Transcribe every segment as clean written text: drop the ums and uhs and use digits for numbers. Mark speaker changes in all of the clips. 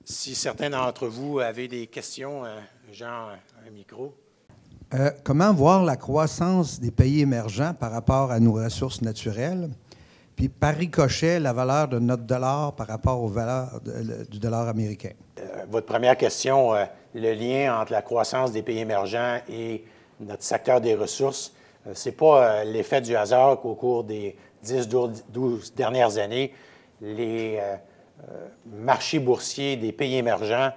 Speaker 1: Si certains d'entre vous avaient des questions, Jean, un micro.
Speaker 2: Comment voir la croissance des pays émergents par rapport à nos ressources naturelles? Puis par ricochet, la valeur de notre dollar par rapport aux valeurs du dollar américain.
Speaker 1: Votre première question, le lien entre la croissance des pays émergents et notre secteur des ressources, ce n'est pas l'effet du hasard qu'au cours des 10-12 dernières années, les marchés boursiers des pays émergents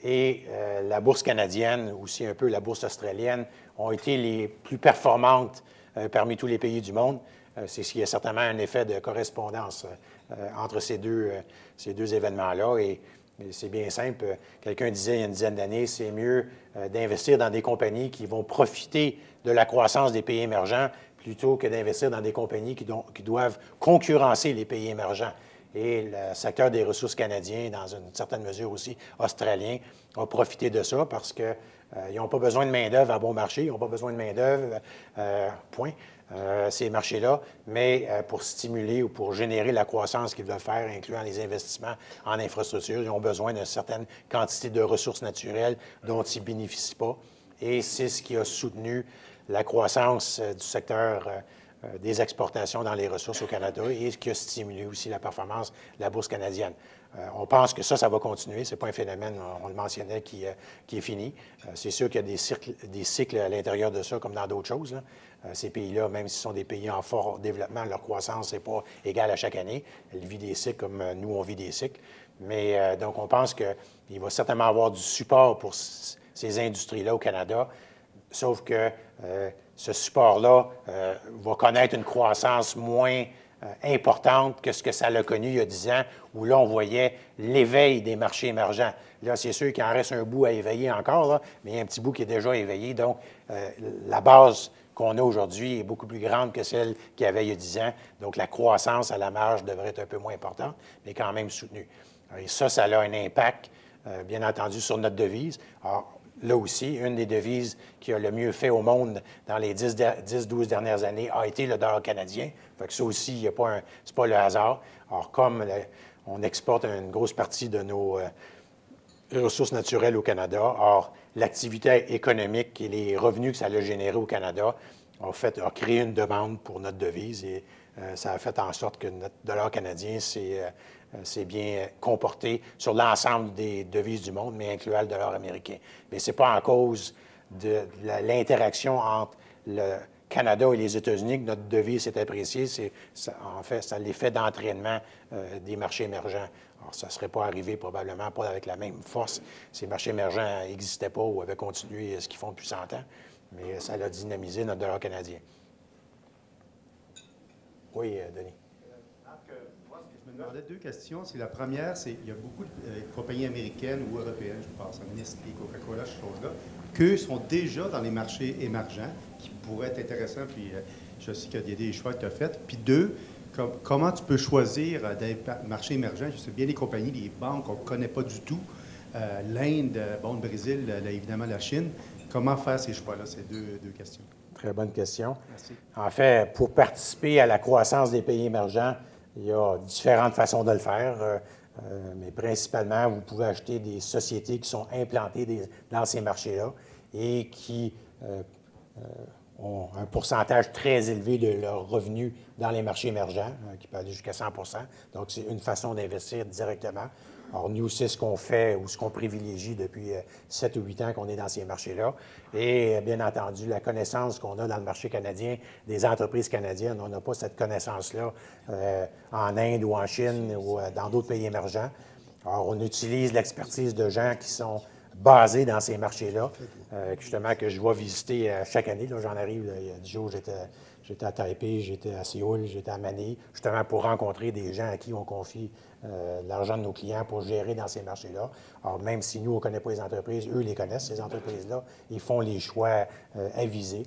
Speaker 1: et la bourse canadienne, aussi un peu la bourse australienne, ont été les plus performantes parmi tous les pays du monde. C'est ce qui a certainement un effet de correspondance entre ces deux événements-là. Et c'est bien simple. Quelqu'un disait il y a une dizaine d'années, c'est mieux d'investir dans des compagnies qui vont profiter de la croissance des pays émergents plutôt que d'investir dans des compagnies qui doivent concurrencer les pays émergents. Et le secteur des ressources canadiens, dans une certaine mesure aussi australien, a profité de ça parce qu'ils n'ont pas besoin de main-d'œuvre à bon marché, ils n'ont pas besoin de main-d'œuvre, point, ces marchés-là, mais pour stimuler ou pour générer la croissance qu'ils doivent faire, incluant les investissements en infrastructure, ils ont besoin d'une certaine quantité de ressources naturelles dont ils ne bénéficient pas. Et c'est ce qui a soutenu la croissance du secteur des exportations dans les ressources au Canada et ce qui a stimulé aussi la performance de la bourse canadienne. On pense que ça va continuer. Ce n'est pas un phénomène, on le mentionnait, qui est fini. C'est sûr qu'il y a des cycles à l'intérieur de ça, comme dans d'autres choses, là. Ces pays-là, même s'ils sont des pays en fort développement, leur croissance n'est pas égale à chaque année. Elle vit des cycles comme nous, on vit des cycles. Mais donc, on pense qu'il va certainement avoir du support pour ces industries-là au Canada, sauf que ce support-là va connaître une croissance moins importante que ce que ça a connu il y a 10 ans, où là, on voyait l'éveil des marchés émergents. Là, c'est sûr qu'il en reste un bout à éveiller encore, là, mais il y a un petit bout qui est déjà éveillé. Donc, la base qu'on a aujourd'hui est beaucoup plus grande que celle qu'il y avait il y a 10 ans. Donc, la croissance à la marge devrait être un peu moins importante, mais quand même soutenue. Et ça a un impact, bien entendu, sur notre devise. Alors, là aussi, une des devises qui a le mieux fait au monde dans les 10-12 dernières années a été le dollar canadien. Fait que ça aussi, c'est pas le hasard. Alors, comme on exporte une grosse partie de nos ressources naturelles au Canada, or, l'activité économique et les revenus que ça a généré au Canada a créé une demande pour notre devise et ça a fait en sorte que notre dollar canadien s'est bien comporté sur l'ensemble des devises du monde, mais incluant le dollar américain. Mais ce n'est pas en cause de l'interaction entre le Canada et les États-Unis que notre devise s'est appréciée. En fait, c'est l'effet d'entraînement des marchés émergents. Alors, ça ne serait pas arrivé probablement pas avec la même force. Ces marchés émergents n'existaient pas ou avaient continué ce qu'ils font depuis 100 ans, mais ça a dynamisé notre dollar canadien. Oui, Denis.
Speaker 3: Je me demandais deux questions. La première, c'est qu'il y a beaucoup de compagnies américaines ou européennes, je pense à Nestlé, Coca-Cola, ces choses-là, qu'eux sont déjà dans les marchés émergents, qui pourraient être intéressants, puis je sais qu'il y a des choix que tu as faits. Puis deux, comment tu peux choisir des marchés émergents? Je sais bien les compagnies, les banques, on ne connaît pas du tout. L'Inde, le Brésil, évidemment la Chine. Comment faire ces choix-là? C'est deux questions.
Speaker 1: Très bonne question.
Speaker 3: Merci.
Speaker 1: En fait, pour participer à la croissance des pays émergents, il y a différentes façons de le faire, mais principalement, vous pouvez acheter des sociétés qui sont implantées dans ces marchés-là et qui ont un pourcentage très élevé de leurs revenus dans les marchés émergents, qui peut aller jusqu'à 100 %. Donc, c'est une façon d'investir directement. Alors, nous, c'est ce qu'on fait ou ce qu'on privilégie depuis 7 ou 8 ans qu'on est dans ces marchés-là. Et bien entendu, la connaissance qu'on a dans le marché canadien, des entreprises canadiennes, on n'a pas cette connaissance-là en Inde ou en Chine ou dans d'autres pays émergents. Alors, on utilise l'expertise de gens qui sont basés dans ces marchés-là, justement, que je vois visiter chaque année. Là, j'en arrive, là, il y a 10 jours, j'étais à Taipei, j'étais à Séoul, j'étais à Manille, justement pour rencontrer des gens à qui on confie l'argent de nos clients pour gérer dans ces marchés-là. Alors, même si nous, on ne connaît pas les entreprises, eux les connaissent, ces entreprises-là. Ils font les choix avisés.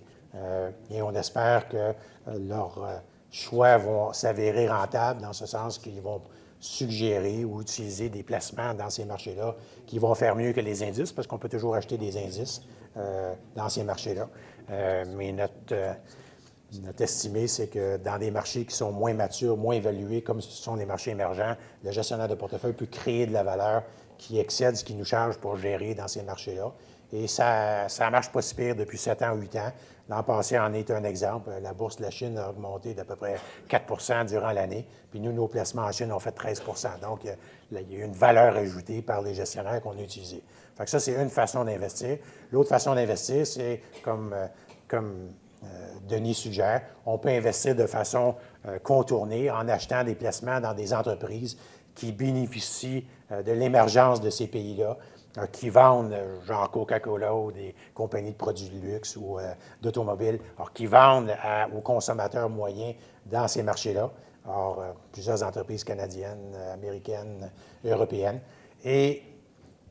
Speaker 1: Et on espère que leurs choix vont s'avérer rentables dans ce sens qu'ils vont suggérer ou utiliser des placements dans ces marchés-là qui vont faire mieux que les indices, parce qu'on peut toujours acheter des indices dans ces marchés-là. Mais Notre estimé, c'est que dans des marchés qui sont moins matures, moins évalués, comme ce sont les marchés émergents, le gestionnaire de portefeuille peut créer de la valeur qui excède ce qu'il nous charge pour gérer dans ces marchés-là. Et ça marche pas si pire depuis 7 ans ou 8 ans. L'an passé en est un exemple. La bourse de la Chine a augmenté d'à peu près 4 durant l'année. Puis nous, nos placements en Chine ont fait 13 Donc, il y a une valeur ajoutée par les gestionnaires qu'on a utilisés. Fait que ça, c'est une façon d'investir. L'autre façon d'investir, c'est comme Denis suggère, on peut investir de façon contournée en achetant des placements dans des entreprises qui bénéficient de l'émergence de ces pays-là, qui vendent, genre Coca-Cola ou des compagnies de produits de luxe ou d'automobiles, qui vendent aux consommateurs moyens dans ces marchés-là. Alors, plusieurs entreprises canadiennes, américaines, européennes,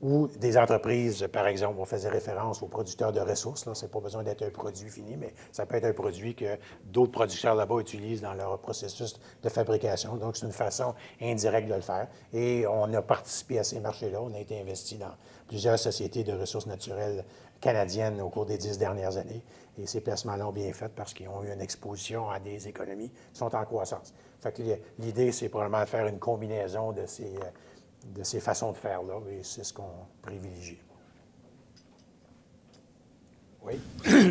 Speaker 1: ou des entreprises, par exemple, on faisait référence aux producteurs de ressources. Ce n'est pas besoin d'être un produit fini, mais ça peut être un produit que d'autres producteurs là-bas utilisent dans leur processus de fabrication. Donc, c'est une façon indirecte de le faire. Et on a participé à ces marchés-là. On a été investi dans plusieurs sociétés de ressources naturelles canadiennes au cours des 10 dernières années. Et ces placements-là ont bien fait parce qu'ils ont eu une exposition à des économies qui sont en croissance. Fait que l'idée, c'est probablement de faire une combinaison de ces façons de faire-là, et c'est ce qu'on privilégie. Oui?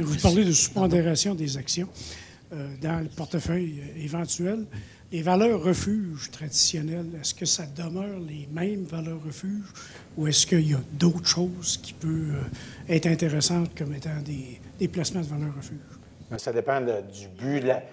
Speaker 4: Vous parlez de sous-pondération des actions dans le portefeuille éventuel. Les valeurs refuges traditionnelles, est-ce que ça demeure les mêmes valeurs refuges ou est-ce qu'il y a d'autres choses qui peuvent être intéressantes comme étant des placements de valeurs refuges?
Speaker 1: Mais ça dépend du but de la...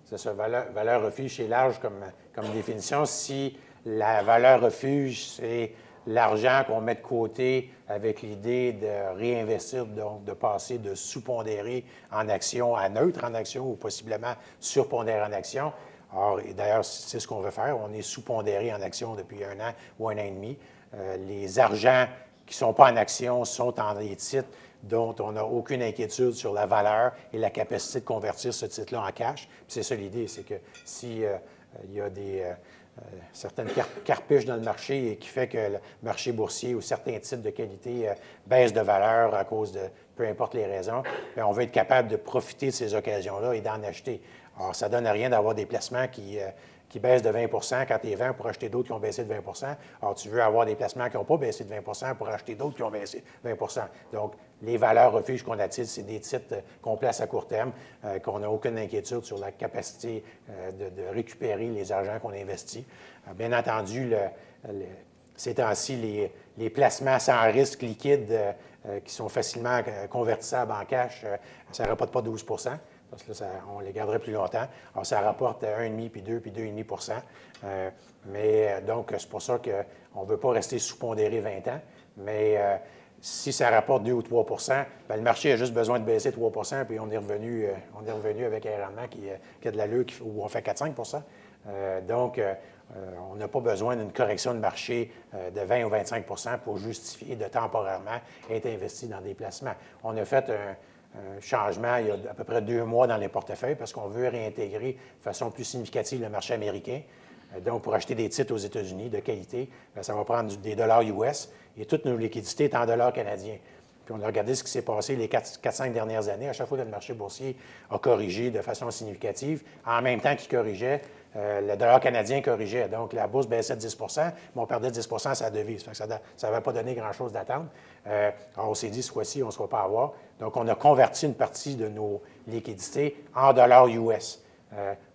Speaker 1: C'est ça, valeur refuge, c'est large comme définition. Si la valeur refuge, c'est l'argent qu'on met de côté avec l'idée de réinvestir, donc de passer de sous-pondéré en action à neutre en action ou possiblement surpondéré en action. Or, et d'ailleurs, c'est ce qu'on veut faire. On est sous-pondéré en action depuis 1 an ou 1 an et demi. Les argents qui ne sont pas en action sont en des titres dont on n'a aucune inquiétude sur la valeur et la capacité de convertir ce titre-là en cash. Puis c'est ça l'idée, c'est que si il y a certaines carpiches dans le marché et qui fait que le marché boursier ou certains titres de qualité baissent de valeur à cause de peu importe les raisons, bien, on veut être capable de profiter de ces occasions-là et d'en acheter. Alors, ça ne donne rien d'avoir des placements qui baissent de 20 quand tu es 20 pour acheter d'autres qui ont baissé de 20 Alors, tu veux avoir des placements qui n'ont pas baissé de 20 pour acheter d'autres qui ont baissé de 20 Donc, les valeurs refuges qu'on attire, c'est des titres qu'on place à court terme, qu'on n'a aucune inquiétude sur la capacité de récupérer les argents qu'on investit. Bien entendu, ces temps-ci, les placements sans risque liquide qui sont facilement convertissables en cash, ça ne rapporte pas 12 parce que là, on les garderait plus longtemps. Alors, ça rapporte 1,5 puis 2 puis 2,5 mais donc, c'est pour ça qu'on ne veut pas rester sous-pondéré 20 ans. Mais si ça rapporte 2 ou 3 bien, le marché a juste besoin de baisser 3 puis on est revenu avec un rendement qui a de l'allure, où on fait 4-5 donc, on n'a pas besoin d'une correction de marché de 20 ou 25 pour justifier de temporairement être investi dans des placements. On a fait un changement il y a à peu près 2 mois dans les portefeuilles parce qu'on veut réintégrer de façon plus significative le marché américain. Donc, pour acheter des titres aux États-Unis de qualité, ça va prendre des dollars US et toutes nos liquidités sont en dollars canadiens. Puis on a regardé ce qui s'est passé les 4-5 dernières années. À chaque fois que le marché boursier a corrigé de façon significative, en même temps qu'il corrigeait, le dollar canadien corrigeait. Donc, la bourse baissait de 10 mais on perdait 10 à sa devise. Ça n'avait pas donné grand-chose d'attendre. Alors, on s'est dit, ce fois-ci, on ne se va pas avoir. Donc, on a converti une partie de nos liquidités en dollars US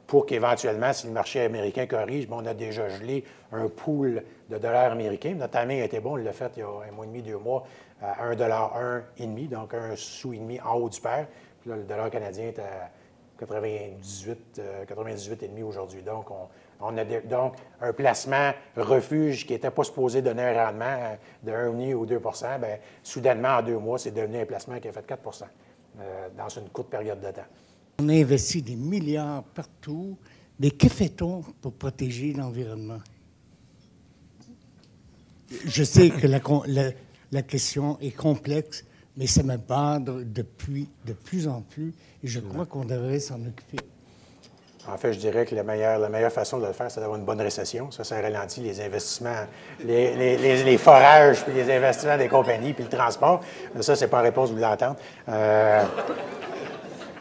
Speaker 1: pour qu'éventuellement, si le marché américain corrige, on a déjà gelé un pool de dollars américains. Notre timing a été bon, on l'a fait il y a 1 mois et demi, 2 mois, à 1,1 donc 1 sou et demi en haut du pair. Puis là, le dollar canadien est à 98,5 aujourd'hui. Donc, on a donc un placement refuge qui n'était pas supposé donner un rendement de 1,5 ou 2 bien, soudainement, en 2 mois, c'est devenu un placement qui a fait 4 dans une courte période de temps.
Speaker 5: On a investi des milliards partout, mais que fait-on pour protéger l'environnement? Je sais que la question est complexe, mais ça me barre de plus en plus, et je crois qu'on devrait s'en occuper.
Speaker 1: En fait, je dirais que la meilleure façon de le faire, c'est d'avoir une bonne récession. Ça ralentit les investissements, les forages, puis les investissements des compagnies, puis le transport. Ça, c'est pas la réponse, vous l'entendez.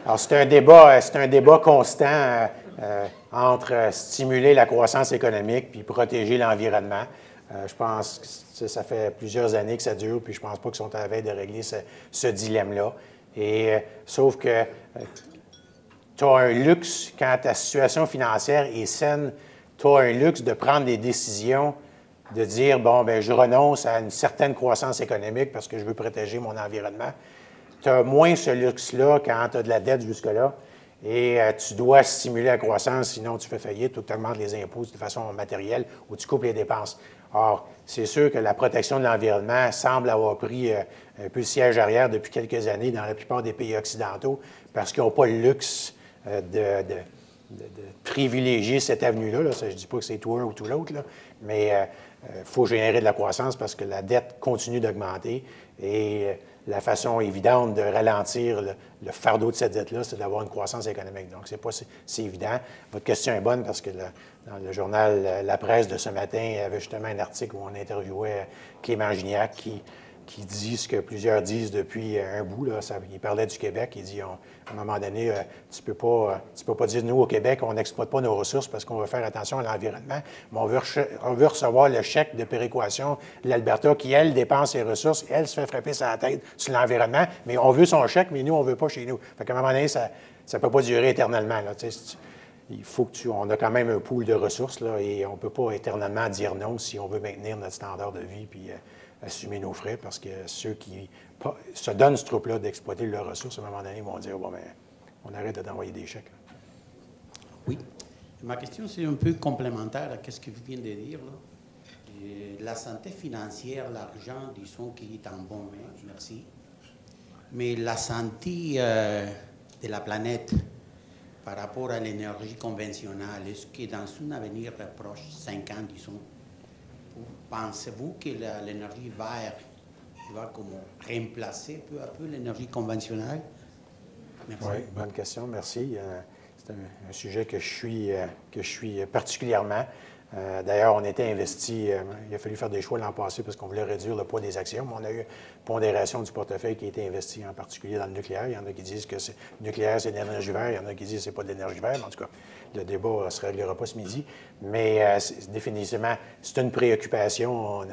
Speaker 1: Alors, c'est un débat constant entre stimuler la croissance économique puis protéger l'environnement. Je pense que ça fait plusieurs années que ça dure, puis je ne pense pas qu'ils sont à la veille de régler ce dilemme-là. Sauf que tu as un luxe, quand ta situation financière est saine, tu as un luxe de prendre des décisions, de dire, bon, bien, je renonce à une certaine croissance économique parce que je veux protéger mon environnement. Tu as moins ce luxe-là quand tu as de la dette jusque-là et tu dois stimuler la croissance, sinon tu fais faillite ou tu augmentes les impôts de façon matérielle ou tu coupes les dépenses. Or, c'est sûr que la protection de l'environnement semble avoir pris un peu le siège arrière depuis quelques années dans la plupart des pays occidentaux parce qu'ils n'ont pas le luxe de privilégier cette avenue-là. Là. Je ne dis pas que c'est tout un ou tout l'autre, mais il faut générer de la croissance parce que la dette continue d'augmenter et la façon évidente de ralentir le fardeau de cette dette-là, c'est d'avoir une croissance économique. Donc, c'est évident. Votre question est bonne parce que dans le journal La Presse de ce matin, il y avait justement un article où on interviewait Clément Gignac qui dit ce que plusieurs disent depuis un bout. Là, il parlait du Québec. Il dit, à un moment donné, tu peux pas dire, nous, au Québec, on n'exploite pas nos ressources parce qu'on veut faire attention à l'environnement, mais on veut recevoir le chèque de péréquation de l'Alberta qui, elle, dépense ses ressources, elle se fait frapper sur la tête sur l'environnement, mais on veut son chèque, mais nous, on ne veut pas chez nous. Fait qu'à un moment donné, ça ne peut pas durer éternellement. Là, il faut on a quand même un pool de ressources là, et on ne peut pas éternellement dire non si on veut maintenir notre standard de vie puis assumer nos frais parce que ceux qui se donnent ce troupe-là d'exploiter leurs ressources, à un moment donné, ils vont dire bon, ben, on arrête d'envoyer des chèques. Là.
Speaker 6: Oui. Ma question, c'est un peu complémentaire à ce que vous venez de dire. Là. La santé financière, l'argent, disons qu'il est en bonne main, merci. Mais la santé de la planète par rapport à l'énergie conventionnelle, est-ce que dans un avenir proche, 5 ans, disons, pensez-vous que l'énergie verte va comme remplacer peu à peu l'énergie conventionnelle? Merci.
Speaker 1: Oui, bonne question, merci. C'est un sujet que je suis particulièrement. D'ailleurs, on était investi, il a fallu faire des choix l'an passé parce qu'on voulait réduire le poids des actions, mais on a eu une pondération du portefeuille qui a été investi en particulier dans le nucléaire. Il y en a qui disent que le nucléaire, c'est de l'énergie verte, il y en a qui disent que ce n'est pas de l'énergie verte. En tout cas, le débat ne se réglera pas ce midi. Mais définitivement, c'est une préoccupation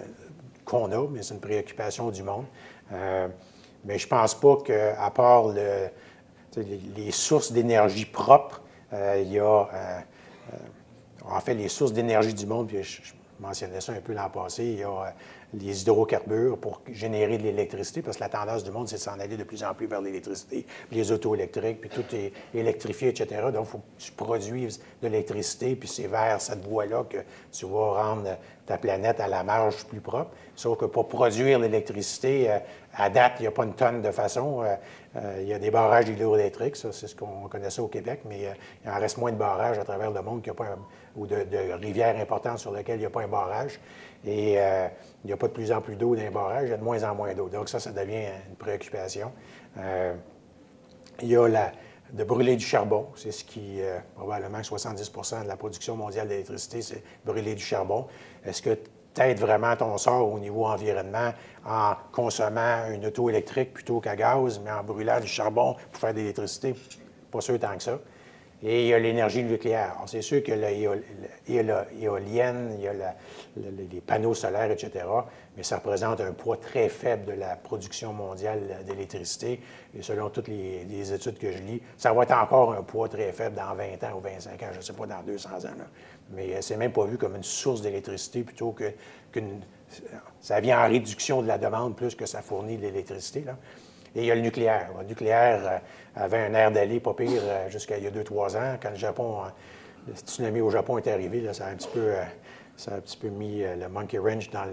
Speaker 1: qu'on a, mais c'est une préoccupation du monde. Mais je ne pense pas qu'à part les sources d'énergie propres, il y a... en fait, les sources d'énergie du monde, puis je mentionnais ça un peu l'an passé, il y a les hydrocarbures pour générer de l'électricité, parce que la tendance du monde, c'est de s'en aller de plus en plus vers l'électricité, les autos électriques, puis tout est électrifié, etc. Donc, il faut que tu produises de l'électricité, puis c'est vers cette voie-là que tu vas rendre ta planète à la marge plus propre. Sauf que pour produire l'électricité, à date, il n'y a pas une tonne de façon. Il y a des barrages hydroélectriques, ça, c'est ce qu'on connaît ça au Québec, mais il en reste moins de barrages à travers le monde qu'il n'y a pas ou de rivières importantes sur lesquelles il n'y a pas un barrage. Et il n'y a pas de plus en plus d'eau dans les barrages, il y a de moins en moins d'eau. Donc ça devient une préoccupation. Il y a de brûler du charbon. C'est ce qui, probablement 70 de la production mondiale d'électricité, c'est brûler du charbon. Est-ce que tu aides vraiment ton sort au niveau environnement en consommant une auto électrique plutôt qu'à gaz, mais en brûlant du charbon pour faire de l'électricité? Pas sûr tant que ça. Et il y a l'énergie nucléaire. C'est sûr que il y a l'éolienne, il y a les panneaux solaires, etc., mais ça représente un poids très faible de la production mondiale d'électricité. Et selon toutes les études que je lis, ça va être encore un poids très faible dans 20 ans ou 25 ans, je ne sais pas, dans 200 ans. Là. Mais c'est même pas vu comme une source d'électricité plutôt qu'une... Ça vient en réduction de la demande plus que ça fournit de l'électricité, là. Et il y a le nucléaire. Le nucléaire avait un air d'aller pas pire jusqu'à il y a 2-3 ans. Quand le tsunami au Japon est arrivé, là, ça a un petit peu mis le monkey wrench dans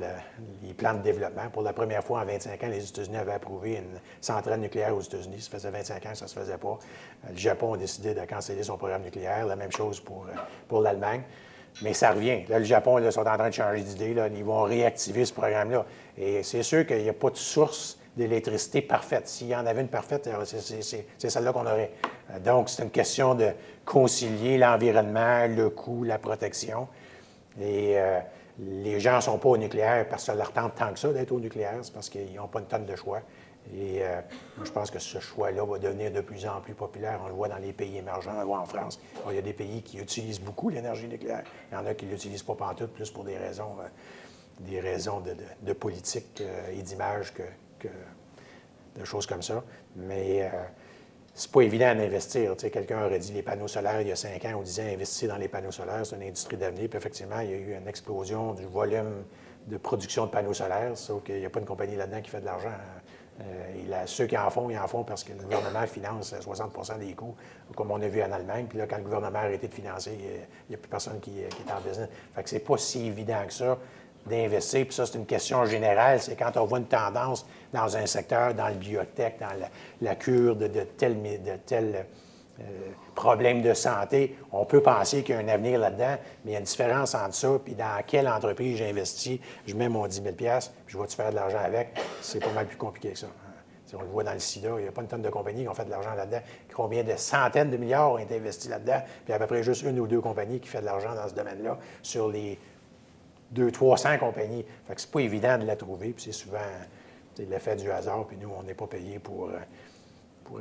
Speaker 1: les plans de développement. Pour la première fois en 25 ans, les États-Unis avaient approuvé une centrale nucléaire aux États-Unis. Ça faisait 25 ans que ça ne se faisait pas. Le Japon a décidé de canceller son programme nucléaire. La même chose pour l'Allemagne. Mais ça revient. Là, le Japon, là, sont en train de changer d'idée. Là. Ils vont réactiver ce programme-là. Et c'est sûr qu'il n'y a pas de source d'électricité parfaite. S'il y en avait une parfaite, c'est celle-là qu'on aurait. Donc, c'est une question de concilier l'environnement, le coût, la protection. Et les gens ne sont pas au nucléaire parce que ça leur tente tant que ça d'être au nucléaire. C'est parce qu'ils n'ont pas une tonne de choix. Et moi, je pense que ce choix-là va devenir de plus en plus populaire. On le voit dans les pays émergents, on le voit en France. Bon, il y a des pays qui utilisent beaucoup l'énergie nucléaire. Il y en a qui ne l'utilisent pas pantoute, plus pour des raisons de politique et d'image que de choses comme ça. Mais c'est pas évident d'investir. Tu sais, quelqu'un aurait dit les panneaux solaires il y a 5 ans ou 10 ans, investir dans les panneaux solaires, c'est une industrie d'avenir. Puis effectivement, il y a eu une explosion du volume de production de panneaux solaires, sauf qu'il n'y a pas une compagnie là-dedans qui fait de l'argent. Ceux qui en font, ils en font parce que le gouvernement finance 60 des coûts, comme on a vu en Allemagne. Puis là, quand le gouvernement a arrêté de financer, il n'y a plus personne qui est en business. Fait que c'est pas si évident que ça d'investir. Puis ça, c'est une question générale. C'est quand on voit une tendance dans un secteur, dans le biotech, dans la cure de tel problème de santé, on peut penser qu'il y a un avenir là-dedans, mais il y a une différence entre ça puis dans quelle entreprise j'investis, je mets mon 10 000 puis je vais-tu faire de l'argent avec? C'est pas mal plus compliqué que ça. Si on le voit dans le SIDA, il n'y a pas une tonne de compagnies qui ont fait de l'argent là-dedans. Combien de centaines de milliards ont été investis là-dedans? Puis à peu près juste 1 ou 2 compagnies qui font de l'argent dans ce domaine-là sur les 200-300 compagnies. Fait que c'est pas évident de la trouver, puis c'est souvent l'effet du hasard, puis nous, on n'est pas payés pour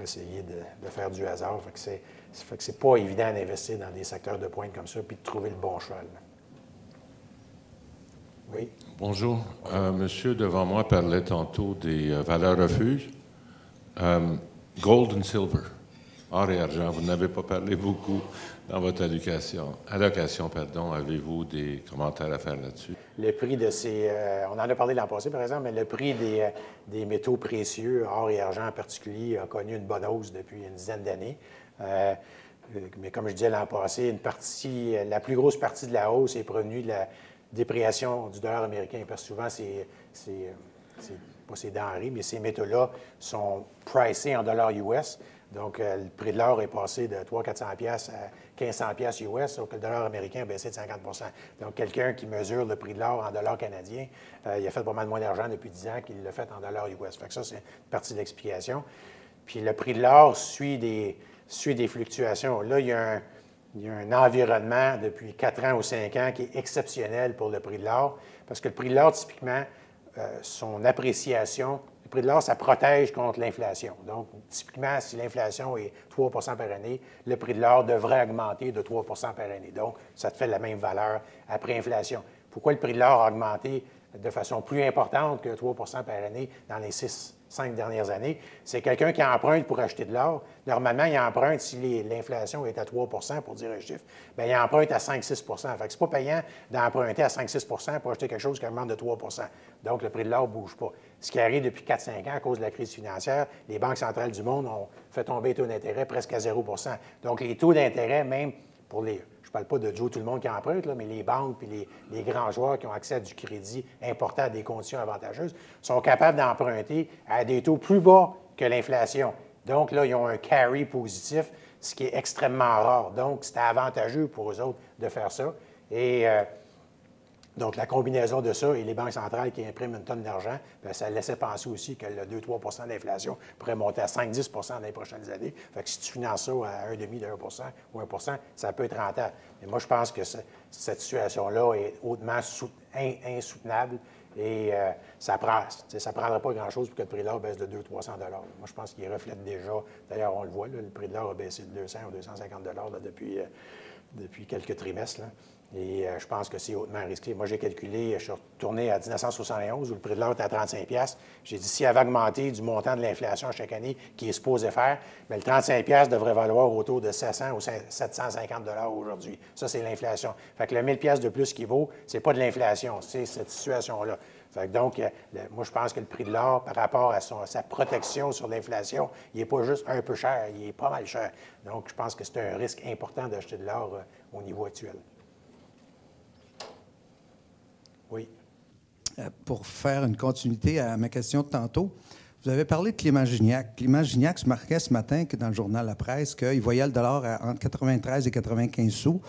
Speaker 1: essayer de faire du hasard. Fait que c'est pas évident d'investir dans des secteurs de pointe comme ça, puis de trouver le bon cheval. Oui?
Speaker 7: Bonjour. Monsieur devant moi parlait tantôt des valeurs refuges. Gold and silver, or et argent. Vous n'avez pas parlé beaucoup dans votre allocation. Avez-vous des commentaires à faire là-dessus?
Speaker 1: Le prix de ces... on en a parlé l'an passé, par exemple, mais le prix des métaux précieux, or et argent en particulier, a connu une bonne hausse depuis une dizaine d'années. Mais comme je disais l'an passé, la plus grosse partie de la hausse est provenue de la dépréciation du dollar américain, parce que souvent, pas ces denrées, mais ces métaux-là sont pricés en dollars US. Donc, le prix de l'or est passé de 300-400$ à 1500$ US, sauf que le dollar américain a baissé de 50 %. Donc, quelqu'un qui mesure le prix de l'or en dollars canadiens, il a fait pas mal moins d'argent depuis 10 ans qu'il l'a fait en dollars US. Fait que ça, c'est une partie de l'explication. Puis, le prix de l'or suit des fluctuations. Là, il y a un environnement depuis 4 ans ou 5 ans qui est exceptionnel pour le prix de l'or, parce que le prix de l'or, typiquement, son appréciation, le prix de l'or, ça protège contre l'inflation. Donc, typiquement, si l'inflation est 3 % par année, le prix de l'or devrait augmenter de 3 % par année. Donc, ça te fait la même valeur après inflation. Pourquoi le prix de l'or a augmenté de façon plus importante que 3 % par année dans les 5 dernières années? C'est quelqu'un qui emprunte pour acheter de l'or. Normalement, il emprunte, si l'inflation est à 3 % pour dire un chiffre, bien, il emprunte à 5-6 %. Fait que c'est pas payant d'emprunter à 5-6 % pour acheter quelque chose qui augmente de 3 %. Donc, le prix de l'or ne bouge pas. Ce qui arrive depuis 4-5 ans à cause de la crise financière, les banques centrales du monde ont fait tomber les taux d'intérêt presque à 0 %. Donc, les taux d'intérêt, même pour les... Je ne parle pas de Joe Tout-le-Monde qui emprunte, là, mais les banques et les grands joueurs qui ont accès à du crédit important à des conditions avantageuses sont capables d'emprunter à des taux plus bas que l'inflation. Donc, là, ils ont un carry positif, ce qui est extrêmement rare. Donc, c'était avantageux pour eux autres de faire ça. Et donc, la combinaison de ça et les banques centrales qui impriment une tonne d'argent, bien, ça laissait penser aussi que le 2-3 % d'inflation pourrait monter à 5-10 % dans les prochaines années. Fait que si tu finances ça à 1,5 de 1 % ou 1 %, ça peut être rentable. Mais moi, je pense que cette situation-là est hautement insoutenable et ça ne prendra pas grand-chose pour que le prix de l'or baisse de 200-300 $. Moi, je pense qu'il reflète déjà, d'ailleurs, on le voit, là, le prix de l'or a baissé de 200 ou 250 $ là, depuis quelques trimestres. Là. Et je pense que c'est hautement risqué. Moi, j'ai calculé, je suis retourné à 1971 où le prix de l'or était à 35$. J'ai dit, s'il avait augmenté du montant de l'inflation chaque année qui est supposé faire, bien, le 35$ devrait valoir autour de 700 ou 750 $ aujourd'hui. Ça, c'est l'inflation. Fait que le 1000$ de plus qu'il vaut, c'est pas de l'inflation, c'est cette situation-là. Fait que donc, moi, je pense que le prix de l'or, par rapport à sa protection sur l'inflation, il n'est pas juste un peu cher, il est pas mal cher. Donc, je pense que c'est un risque important d'acheter de l'or au niveau actuel. Oui.
Speaker 2: Pour faire une continuité à ma question de tantôt, vous avez parlé de Clément Gignac. Clément Gignac se marquait ce matin que dans le journal La Presse qu'il voyait le dollar entre 93 et 95 sous.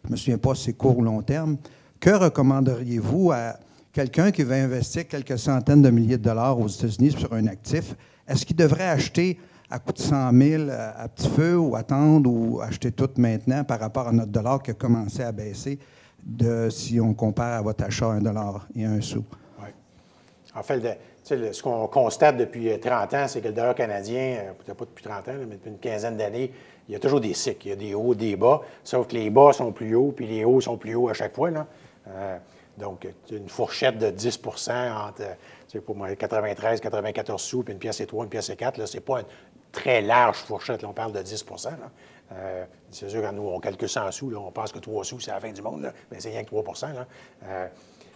Speaker 2: Je ne me souviens pas si c'est court ou long terme. Que recommanderiez-vous à quelqu'un qui veut investir quelques centaines de milliers de dollars aux États-Unis sur un actif? Est-ce qu'il devrait acheter à coût de 100 000 à petit feu ou attendre ou acheter tout maintenant par rapport à notre dollar qui a commencé à baisser si on compare à votre achat à $1 et 1 sou?
Speaker 1: Oui. En fait, ce qu'on constate depuis 30 ans, c'est que le dollar canadien, peut-être pas depuis 30 ans, mais depuis une quinzaine d'années, il y a toujours des cycles. Il y a des hauts, des bas, sauf que les bas sont plus hauts, puis les hauts sont plus hauts à chaque fois. Là. Donc, une fourchette de 10 entre, pour moi, 93, 94 sous, puis une pièce et 3, une pièce et 4, ce n'est pas une très large fourchette. Là, on parle de 10 c'est sûr, quand nous, on calcule 100 sous, là, on pense que 3 sous, c'est la fin du monde, là, mais c'est rien que 3 là.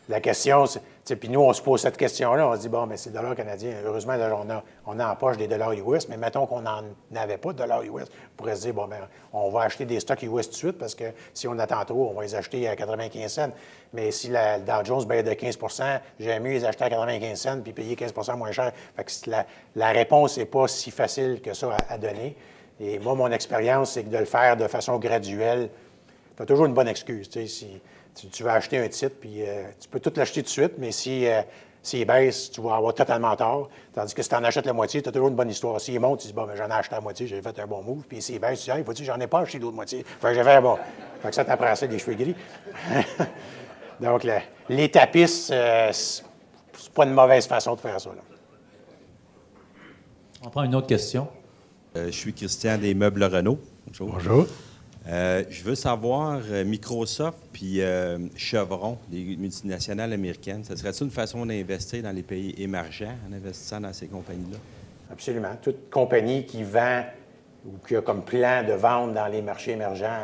Speaker 1: La question, c'est, puis nous, on se pose cette question-là, on se dit, bon, mais c'est le dollar canadien. Heureusement, là, on a en poche des dollars US, mais mettons qu'on n'en avait pas de dollars US, on pourrait se dire, bon, bien, on va acheter des stocks US tout de suite, parce que si on attend trop, on va les acheter à 95 cents. Mais si le Dow Jones baisse de 15 j'aime mieux les acheter à 95 cents puis payer 15 moins cher. Fait que la réponse n'est pas si facile que ça à donner. Et moi, mon expérience, c'est que de le faire de façon graduelle, tu as toujours une bonne excuse. Si tu vas acheter un titre, puis tu peux tout l'acheter tout de suite, mais s'il baisse, tu vas avoir totalement tort. Tandis que si tu en achètes la moitié, tu as toujours une bonne histoire. S'il monte, tu dis, bon, ben, j'en ai acheté la moitié, j'ai fait un bon move. Puis s'il baisse, tu dis, faut-tu, j'en ai pas acheté l'autre moitié. Fait que j'ai fait bon. Fait que ça t'apprend ça des cheveux gris. Donc, les tapistes, c'est pas une mauvaise façon de faire ça. Là.
Speaker 8: On prend une autre question.
Speaker 9: Je suis Christian des Meubles Renault. Bonjour.
Speaker 10: Bonjour.
Speaker 9: Je veux savoir, Microsoft puis Chevron, des multinationales américaines, ça serait-il une façon d'investir dans les pays émergents en investissant dans ces compagnies-là?
Speaker 1: Absolument. Toute compagnie qui vend ou qui a comme plan de vendre dans les marchés émergents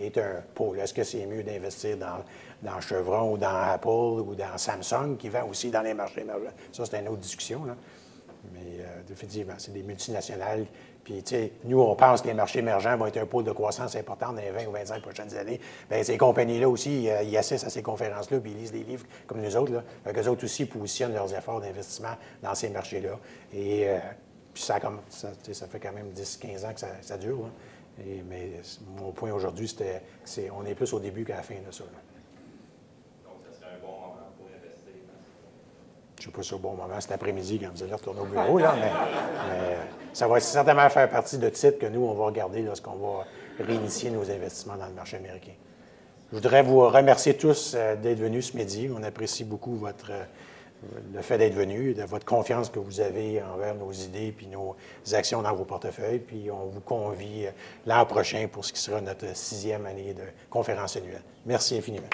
Speaker 1: est un pôle. Est-ce que c'est mieux d'investir dans Chevron ou dans Apple ou dans Samsung qui vend aussi dans les marchés émergents? Ça, c'est une autre discussion, là. Mais effectivement, c'est des multinationales. Puis, tu sais, nous, on pense que les marchés émergents vont être un pôle de croissance important dans les 20 ou 25 prochaines années. Bien, ces compagnies-là aussi, ils assistent à ces conférences-là, puis ils lisent des livres comme nous autres. Là. Eux autres aussi positionnent leurs efforts d'investissement dans ces marchés-là. Et puis, ça fait quand même 10-15 ans que ça dure. Là. Mais mon point aujourd'hui, c'était qu'on est plus au début qu'à la fin de ça. Là. Je ne sais pas si c'est au bon moment, cet après-midi, quand vous allez retourner au bureau, là, mais ça va certainement faire partie de titres que nous, on va regarder lorsqu'on va réinitier nos investissements dans le marché américain. Je voudrais vous remercier tous d'être venus ce midi. On apprécie beaucoup le fait d'être venus, de votre confiance que vous avez envers nos idées puis nos actions dans vos portefeuilles. Puis on vous convie l'an prochain pour ce qui sera notre 6e année de conférence annuelle. Merci infiniment.